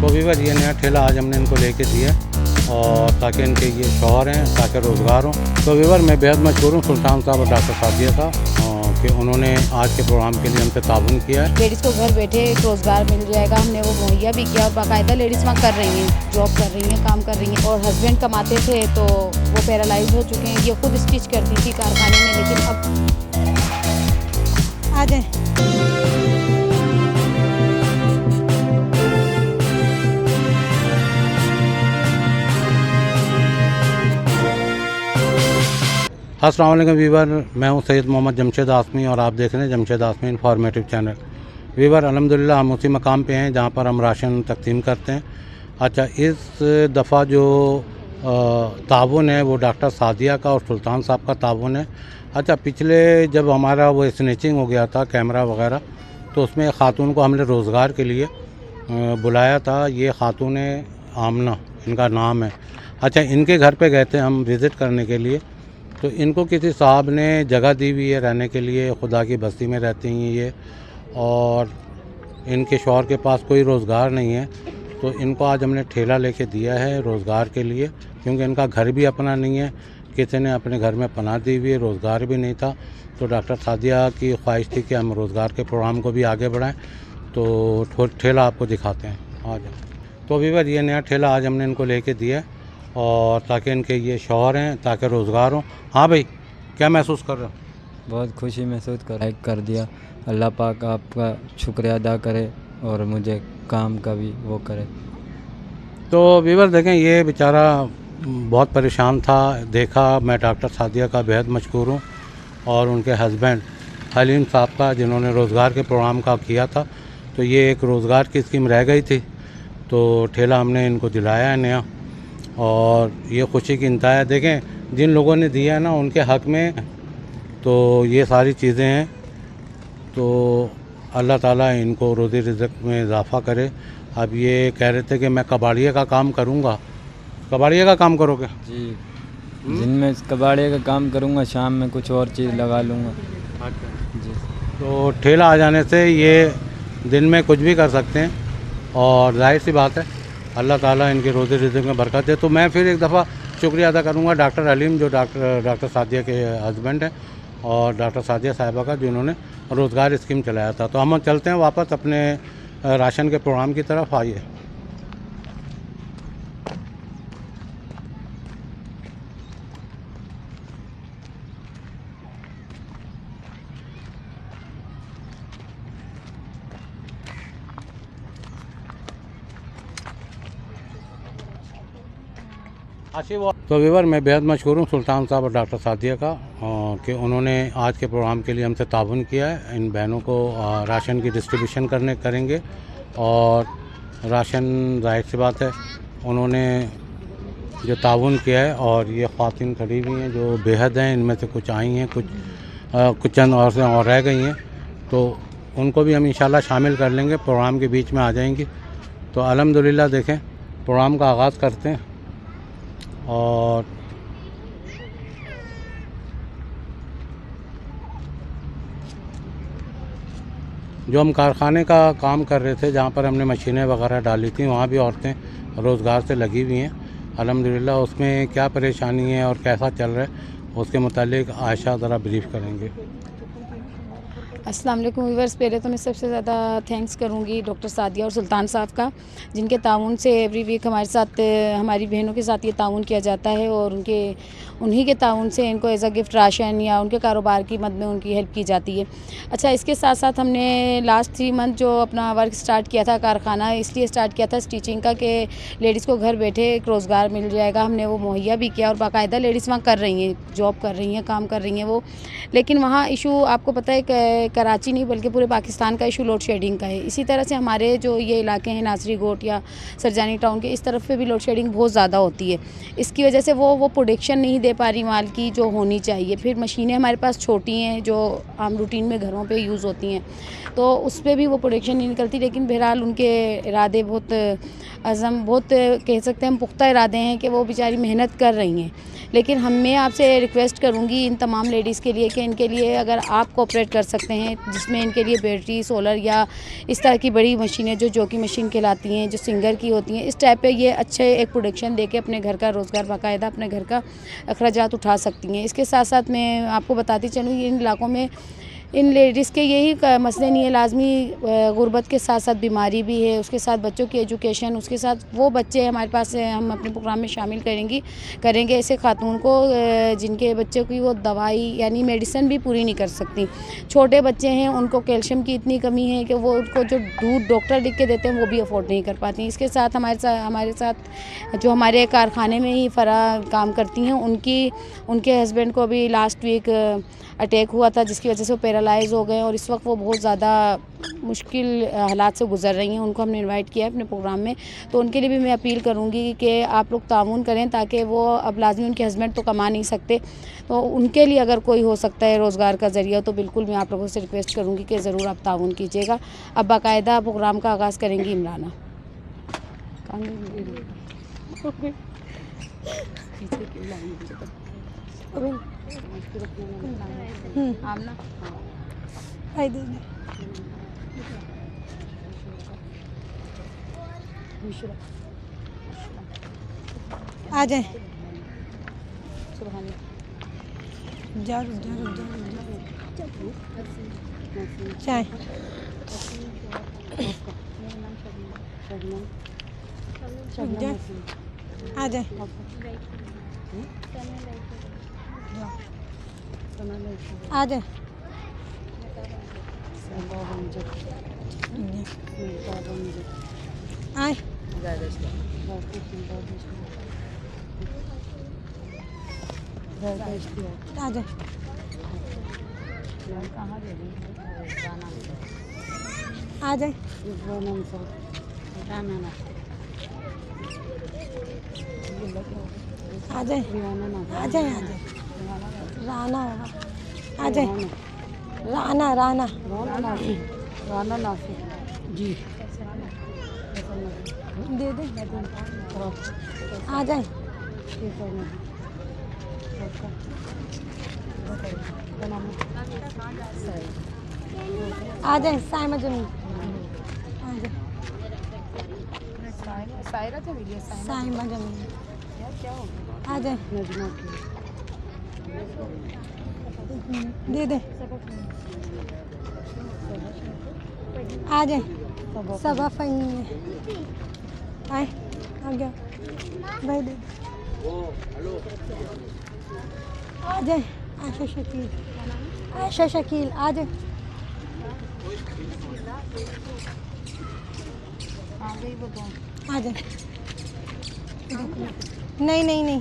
तो वीवर ये नया ठेला आज हमने इनको लेके दिया और ताकि इनके ये शौहर हैं ताकि रोज़गार हो। तो वीवर मैं बेहद मशहूर हूँ सुल्तान साहब और डॉक्टर सादिया का कि उन्होंने आज के प्रोग्राम के लिए हमसे ताउन किया है। लेडीज़ को घर बैठे एक रोज़गार मिल जाएगा, हमने वो मुहैया भी किया और बाकायदा लेडीज़ वहाँ कर रही हैं, जॉब कर रही हैं, काम कर रही हैं। और हस्बैंड कमाते थे तो वो पैरालाइज हो चुके हैं, ये खुद स्टिच करती थी कारखाने में, लेकिन अब आ जाए। अस्सलाम वालेकुम वीवर, मैं हूं सैयद मोहम्मद जमशेद आसमी और आप देख रहे हैं जमशेद आसमी इंफॉर्मेटिव चैनल। वीवर अल्हम्दुलिल्लाह हम उसी मकाम पे हैं जहां पर हम राशन तकसीम करते हैं। अच्छा, इस दफ़ा जो ताउन है वो डॉक्टर सादिया का और सुल्तान साहब का ताउन है। अच्छा, पिछले जब हमारा वो स्नैचिंग हो गया था कैमरा वगैरह, तो उसमें ख़ातून को हमने रोज़गार के लिए बुलाया था। ये ख़ातून आमना इनका नाम है। अच्छा, इनके घर पे गए थे हम विज़िट करने के लिए, तो इनको किसी साहब ने जगह दी हुई है रहने के लिए, खुदा की बस्ती में रहती हैं ये, और इनके शौहर के पास कोई रोज़गार नहीं है। तो इनको आज हमने ठेला लेके दिया है रोज़गार के लिए, क्योंकि इनका घर भी अपना नहीं है, किसी ने अपने घर में पनाह दी हुई है, रोज़गार भी नहीं था। तो डॉक्टर सादिया की ख्वाहिश थी कि हम रोज़गार के प्रोग्राम को भी आगे बढ़ाएं। तो ठेला आपको दिखाते हैं, आ जाए। तो वीवर ये नया ठेला आज हमने इनको लेके दिया है और ताकि इनके ये शौहर हैं ताकि रोज़गार हो। हाँ भाई, क्या महसूस कर रहे हो? बहुत खुशी महसूस कर दिया। अल्लाह पाक आपका शुक्रिया अदा करे और मुझे काम का भी वो करे। तो वीवर देखें, ये बेचारा बहुत परेशान था। देखा, मैं डॉक्टर सादिया का बेहद मशहूर हूँ और उनके हस्बैंड हलीम साहब का, जिन्होंने रोज़गार के प्रोग्राम का किया था। तो ये एक रोज़गार की स्कीम रह गई थी, तो ठेला हमने इनको दिलाया है नया और ये खुशी की इंतहा है। देखें, जिन लोगों ने दिया है ना उनके हक़ में तो ये सारी चीज़ें हैं। तो अल्लाह ताला इनको रोज़ी रिज़्क़ में इजाफ़ा करे। अब ये कह रहे थे कि मैं कबाड़िया का काम करूँगा। कबाड़िया का काम करोगे? जी, दिन में कबाड़िया का काम करूँगा, शाम में कुछ और चीज़ लगा लूँगा। अच्छा जी। तो ठेला आ जाने से ये दिन में कुछ भी कर सकते हैं और जाहिर सी बात है अल्लाह ताला इनके रोज़ी रिज़्क़ में बरकत दे। तो मैं फिर एक दफ़ा शुक्रिया अदा करूँगा डॉक्टर हलीम, जो डॉक्टर सादिया के हस्बैंड हैं, और डॉक्टर सादिया साहिबा का, जिन्होंने रोज़गार स्कीम चलाया था। तो हम चलते हैं वापस अपने राशन के प्रोग्राम की तरफ। आइए। तो वीवर मैं बेहद मशहूर हूँ सुल्तान साहब और डॉक्टर सादिया का कि उन्होंने आज के प्रोग्राम के लिए हमसे ताउन किया है। इन बहनों को राशन की डिस्ट्रीब्यूशन करेंगे और राशन, जाहिर सी बात है, उन्होंने जो ताउन किया है। और ये ख़वातीन खड़ी हुई हैं जो बेहद हैं, इनमें से कुछ आई हैं, कुछ चंद और रह गई हैं, तो उनको भी हम इंशाल्लाह शामिल कर लेंगे, प्रोग्राम के बीच में आ जाएंगी। तो अल्हम्दुलिल्लाह देखें, प्रोग्राम का आगाज़ करते हैं। और जो हम कारखाने का काम कर रहे थे, जहाँ पर हमने मशीनें वगैरह डाली थी, वहाँ भी औरतें रोज़गार से लगी हुई हैं अल्हम्दुलिल्लाह। उसमें क्या परेशानी है और कैसा चल रहा है, उसके मुतालिक आयशा ज़रा ब्रीफ करेंगे। अस्सलाम वालेकुम व्यूअर्स, पहले तो मैं सबसे ज़्यादा थैंक्स करूँगी डॉक्टर सादिया और सुल्तान साहब का, जिनके ताउन से एवरी वीक हमारे साथ, हमारी बहनों के साथ ये ताउन किया जाता है और उन्हीं के ताउन से इनको एज अ गिफ्ट राशन या उनके कारोबार की मद में उनकी हेल्प की जाती है। अच्छा, इसके साथ साथ हमने लास्ट 3 मंथ जो अपना वर्क स्टार्ट किया था, कारखाना इसलिए स्टार्ट किया था स्टिचिंग का, कि लेडीज़ को घर बैठे एक रोज़गार मिल जाएगा, हमने वो मुहैया भी किया और बाकायदा लेडीज़ वहाँ कर रही हैं, जॉब कर रही हैं, काम कर रही हैं वो। लेकिन वहाँ इशू आपको पता है, कराची नहीं बल्कि पूरे पाकिस्तान का इशू लोड शेडिंग का है। इसी तरह से हमारे जो ये इलाके हैं नासरी गोट या सरजानी टाउन के, इस तरफ पे भी लोड शेडिंग बहुत ज़्यादा होती है। इसकी वजह से वो प्रोडक्शन नहीं दे पा रही माल की जो होनी चाहिए। फिर मशीनें हमारे पास छोटी हैं जो आम रूटीन में घरों पे यूज़ होती हैं, तो उस पर भी वो प्रोडक्शन नहीं निकलती। लेकिन बहरहाल उनके इरादे बहुत अज़म, बहुत कह सकते हैं हम पुख्ता इरादे हैं कि वो बेचारी मेहनत कर रही हैं। लेकिन मैं आपसे रिक्वेस्ट करूंगी इन तमाम लेडीज़ के लिए कि इनके लिए अगर आप कोऑपरेट कर सकते हैं, जिसमें इनके लिए बैटरी, सोलर या इस तरह की बड़ी मशीनें जो जोकी मशीन कहलाती हैं, जो सिंगर की होती हैं, इस टाइप पे ये अच्छे एक प्रोडक्शन देके अपने घर का रोज़गार, बाकायदा अपने घर का अखराजात उठा सकती हैं। इसके साथ साथ मैं आपको बताती चलूँ, इन इलाकों में इन लेडीज़ के यही मसले नहीं है, लाजमी गुर्बत के साथ साथ बीमारी भी है, उसके साथ बच्चों की एजुकेशन, उसके साथ वो बच्चे हमारे पास हम अपने प्रोग्राम में शामिल करेंगे ऐसे खातून को जिनके बच्चों की वो दवाई यानी मेडिसिन भी पूरी नहीं कर सकती। छोटे बच्चे हैं, उनको कैल्शियम की इतनी कमी है कि वो उनको जो दूध डॉक्टर लिख के देते हैं वो भी अफोर्ड नहीं कर पाती। इसके साथ हमारे साथ जो हमारे कारखाने में ही फ़रा काम करती हैं, उनके हस्बैंड को भी लास्ट वीक अटैक हुआ था, जिसकी वजह से वो पैरालाइज हो गए और इस वक्त वो बहुत ज़्यादा मुश्किल हालात से गुजर रही हैं। उनको हमने इनवाइट किया है अपने प्रोग्राम में, तो उनके लिए भी मैं अपील करूंगी कि आप लोग ताउन करें, ताकि वो अब लाजमी उनके हस्बैंड तो कमा नहीं सकते, तो उनके लिए अगर कोई हो सकता है रोज़गार का ज़रिया, तो बिल्कुल मैं आप लोगों से रिक्वेस्ट करूँगी कि ज़रूर आप ताउन कीजिएगा। अब बाकायदा प्रोग्राम का आगाज़ करेंगी इमराना। आ जाए। चाय आ जाए। आ जाए। आए। आ जाए। आ जाए। आ जाए। आ जाए। आ जाए। राना आ जाए। राना नाफी जी दे दे। आ जाए। आ जाए। साइमा जमीन साइमा जमीन आ जाए। दे दे। आ जाए। सबा फही आए। आ गया भाई दे। आ जाए। आयशा शकील आ जाए। आ जाए। नहीं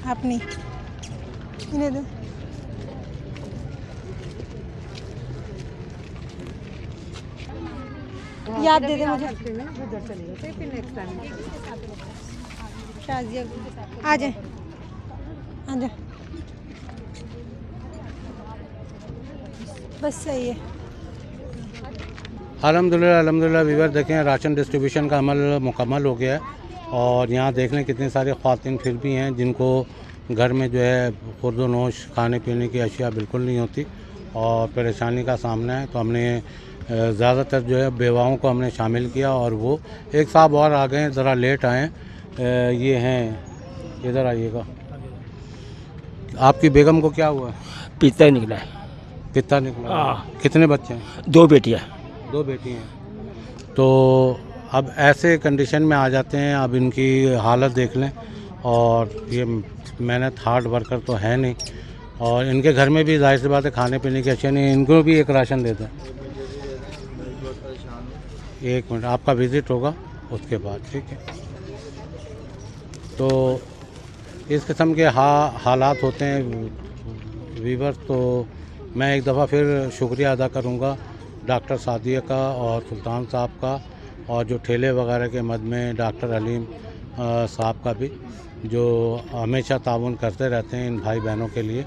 आप नहीं इन्हें दे। याद दे दे मुझे। शाजिया आ जाए। आ जाए। बस सही है। अल्हम्दुलिल्लाह वीवर देखें, राशन डिस्ट्रीब्यूशन का अमल मुकम्मल हो गया है और यहाँ देख लें कितनी सारी ख़वातीन फिर भी हैं जिनको घर में जो है खुर्द नोश खाने पीने की अशिया बिल्कुल नहीं होती और परेशानी का सामना है। तो हमने ज़्यादातर जो है बेवाओं को हमने शामिल किया और वो एक साहब और आ गए, ज़रा लेट आए। ये हैं, इधर आइएगा। आपकी बेगम को क्या हुआ? पिता निकला है। पिता निकला? कितने बच्चे हैं? 2 बेटियाँ। 2 बेटी हैं। तो अब ऐसे कंडीशन में आ जाते हैं, अब इनकी हालत देख लें। और ये मेहनत हार्ड वर्कर तो है नहीं और इनके घर में भी जाहिर सी बात है खाने पीने की अशिया नहीं, इनको भी एक राशन देते हैं। 1 मिनट, आपका विज़िट होगा उसके बाद, ठीक है। तो इस किस्म के हालात होते हैं वीवर। तो मैं एक दफ़ा फिर शुक्रिया अदा करूँगा डॉक्टर सादिया का और सुल्तान साहब का और जो ठेले वगैरह के मद में डॉक्टर अलीम साहब का भी, जो हमेशा ताउन करते रहते हैं इन भाई बहनों के लिए।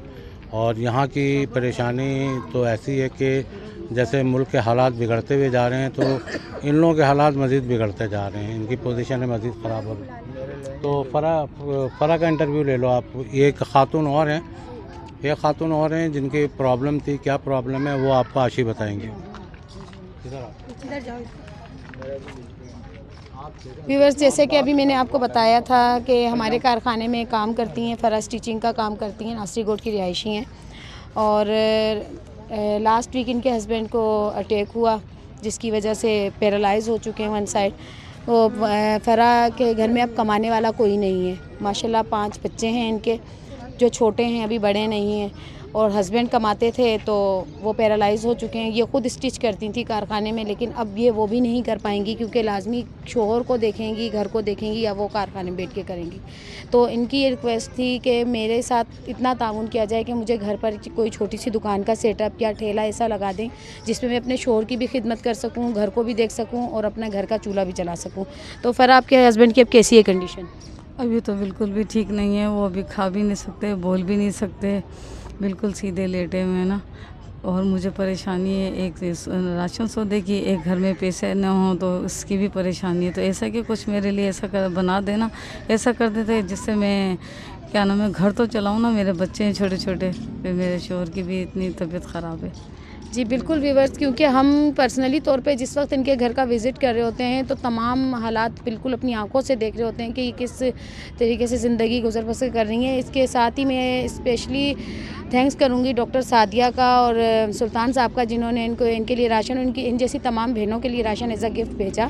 और यहाँ की परेशानी तो ऐसी है कि जैसे मुल्क के हालात बिगड़ते हुए जा रहे हैं, तो इन लोगों के हालात मज़ीद बिगड़ते जा रहे हैं, इनकी पोजीशन मज़ीद ख़राब हो रही है। तो फ़रा का इंटरव्यू ले लो आप। एक ख़ातून और हैं जिनकी प्रॉब्लम थी, क्या प्रॉब्लम है वो आपको आशी बताएंगे। व्यूअर्स, जैसे कि अभी मैंने आपको बताया था कि हमारे कारखाने में काम करती हैं, फ़रा स्टिचिंग का काम करती हैं, नासिर गोड की रिहायशी हैं। और लास्ट वीक इनके हस्बैंड को अटैक हुआ, जिसकी वजह से पैरालाइज हो चुके हैं वन साइड। तो फ़रा के घर में अब कमाने वाला कोई नहीं है। माशाल्लाह 5 बच्चे हैं इनके, जो छोटे हैं, अभी बड़े नहीं हैं। और हस्बैंड कमाते थे तो वो पैरालाइज़ हो चुके हैं। ये ख़ुद स्टिच करती थी कारखाने में, लेकिन अब ये वो भी नहीं कर पाएंगी, क्योंकि लाजमी शोहर को देखेंगी, घर को देखेंगी, या वो कारखाने में बैठ के करेंगी। तो इनकी ये रिक्वेस्ट थी कि मेरे साथ इतना ताउन किया जाए कि मुझे घर पर कोई छोटी सी दुकान का सेटअप या ठेला ऐसा लगा दें जिसमें मैं अपने शोहर की भी खिदमत कर सकूँ, घर को भी देख सकूँ और अपना घर का चूल्हा भी चला सकूँ। तो फ़रा, आपके हस्बैंड की अब कैसी है कंडीशन? अभी तो बिल्कुल भी ठीक नहीं है। वो अभी खा भी नहीं सकते, बोल भी नहीं सकते, बिल्कुल सीधे लेटे हुए हैं ना। और मुझे परेशानी है, एक राशन सौदे की, एक घर में पैसे न हो तो उसकी भी परेशानी है। तो ऐसा कि कुछ मेरे लिए ऐसा बना देना, ऐसा कर देते जिससे मैं क्या नाम है घर तो चलाऊँ ना। मेरे बच्चे हैं छोटे छोटे, फिर मेरे शोहर की भी इतनी तबीयत ख़राब है। जी बिल्कुल व्यूअर्स, क्योंकि हम पर्सनली तौर पे जिस वक्त इनके घर का विज़िट कर रहे होते हैं तो तमाम हालात बिल्कुल अपनी आंखों से देख रहे होते हैं कि ये किस तरीके से ज़िंदगी गुजर बसर कर रही हैं। इसके साथ ही मैं स्पेशली थैंक्स करूंगी डॉक्टर सादिया का और सुल्तान साहब का, जिन्होंने इनके लिए राशन, इन जैसी तमाम बहनों के लिए राशन एज अ गिफ्ट भेजा।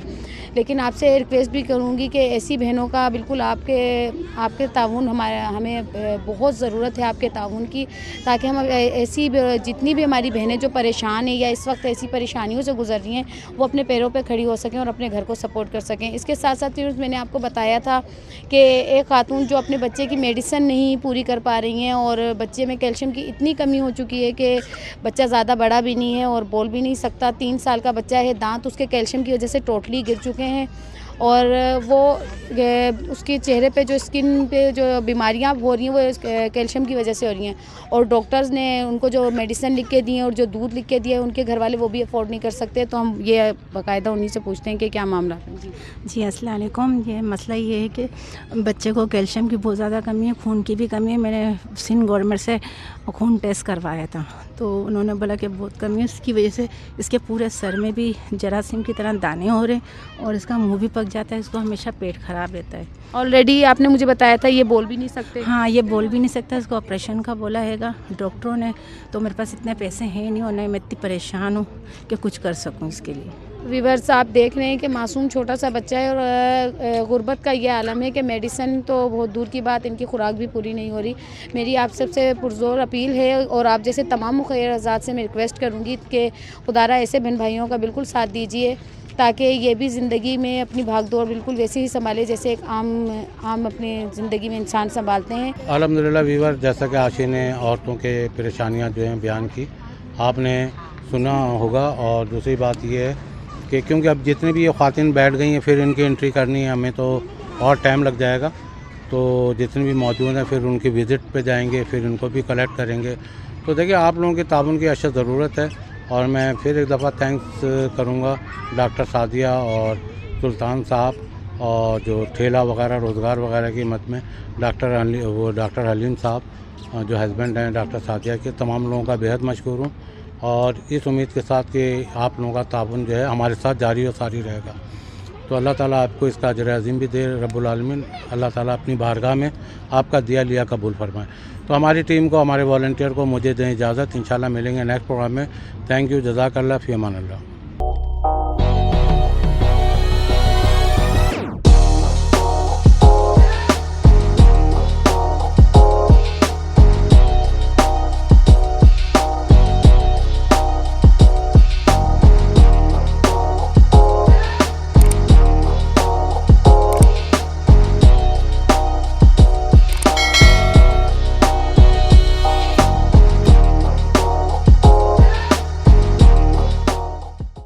लेकिन आपसे रिक्वेस्ट भी करूंगी कि ऐसी बहनों का बिल्कुल आपके ताउन हमें बहुत ज़रूरत है, आपके ताउन की, ताकि हम ऐसी जितनी भी हमारी बहनें जो परेशान हैं या इस वक्त ऐसी परेशानियों से गुजर रही हैं, वो अपने पैरों पे खड़ी हो सकें और अपने घर को सपोर्ट कर सकें। इसके साथ साथ मैंने आपको बताया था कि एक खातून जो अपने बच्चे की मेडिसिन नहीं पूरी कर पा रही हैं और बच्चे में कैल्शियम की इतनी कमी हो चुकी है कि बच्चा ज़्यादा बड़ा भी नहीं है और बोल भी नहीं सकता। 3 साल का बच्चा है, दांत उसके कैल्शियम की वजह से टोटली गिर चुके हैं और वो उसके चेहरे पे जो स्किन पे जो बीमारियां हो रही हैं वो कैल्शियम की वजह से हो रही हैं। और डॉक्टर्स ने उनको जो मेडिसिन लिख के दी है और जो दूध लिख के दिया है, उनके घर वाले वो भी अफोर्ड नहीं कर सकते। तो हम ये बाकायदा उन्हीं से पूछते हैं कि क्या मामला है। जी अस्सलाम वालेकुम। ये मसला ये है कि बच्चे को कैल्शियम की बहुत ज़्यादा कमी है, खून की भी कमी है। मैंने सिंध गवर्नमेंट से खून टेस्ट करवाया था तो उन्होंने बोला कि बहुत कमी है, इसकी वजह से इसके पूरे सर में भी जरासीम की तरह दाने हो रहे हैं और इसका मुंह भी पक जाता है, इसको हमेशा पेट ख़राब रहता है। ऑलरेडी आपने मुझे बताया था ये बोल भी नहीं सकते। हाँ, ये बोल भी नहीं सकता, इसको ऑपरेशन का बोला हैगा डॉक्टरों ने। तो मेरे पास इतने पैसे हैं नहीं और मैं इतनी परेशान हूँ कि कुछ कर सकूँ इसके लिए। व्यूअर्स, आप देख रहे हैं कि मासूम छोटा सा बच्चा है और गुर्बत का ये आलम है कि मेडिसिन तो बहुत दूर की बात, इनकी खुराक भी पूरी नहीं हो रही। मेरी आप सबसे पुरजोर अपील है और आप जैसे तमाम मुखिर आज़ाद से मैं रिक्वेस्ट करूँगी कि खुदारा ऐसे बहन भाइयों का बिल्कुल साथ दीजिए ताकि ये भी ज़िंदगी में अपनी भागदौड़ बिल्कुल वैसे ही संभाले जैसे एक आम अपनी ज़िंदगी में इंसान संभालते हैं। अल्हम्दुलिल्लाह व्यूअर, जैसा कि आशी ने औरतों के परेशानियाँ जो हैं बयान की, आपने सुना होगा। और दूसरी बात ये है कि क्योंकि अब जितनी भी ये ख़वातीन बैठ गई हैं, फिर इनकी एंट्री करनी है, हमें तो और टाइम लग जाएगा। तो जितने भी मौजूद हैं फिर उनकी विज़िट पे जाएंगे, फिर उनको भी कलेक्ट करेंगे। तो देखिए, आप लोगों के ताउन की अशद ज़रूरत है। और मैं फिर एक दफ़ा थैंक्स करूँगा डॉक्टर सादिया और सुल्तान साहब और जो ठेला वगैरह रोज़गार वगैरह की मद में डॉक्टर हलीम साहब जो हस्बैंड हैं डॉक्टर सादिया के, तमाम लोगों का बेहद मशकूर हूँ। और इस उम्मीद के साथ कि आप लोगों का ताउन जो है हमारे साथ जारी और सारी रहेगा। तो अल्लाह ताला आपको इसका अजर अज़ीम भी दे, रब्बुल आलमीन। अल्लाह ताला अपनी बारगाह में आपका दिया लिया कबूल फरमाए। तो हमारी टीम को, हमारे वॉलंटियर को मुझे दें इजाज़त। इंशाल्लाह मिलेंगे नेक्स्ट प्रोग्राम में। थैंक यू, जज़ाकल्लाह, फ़ी अमान अल्लाह।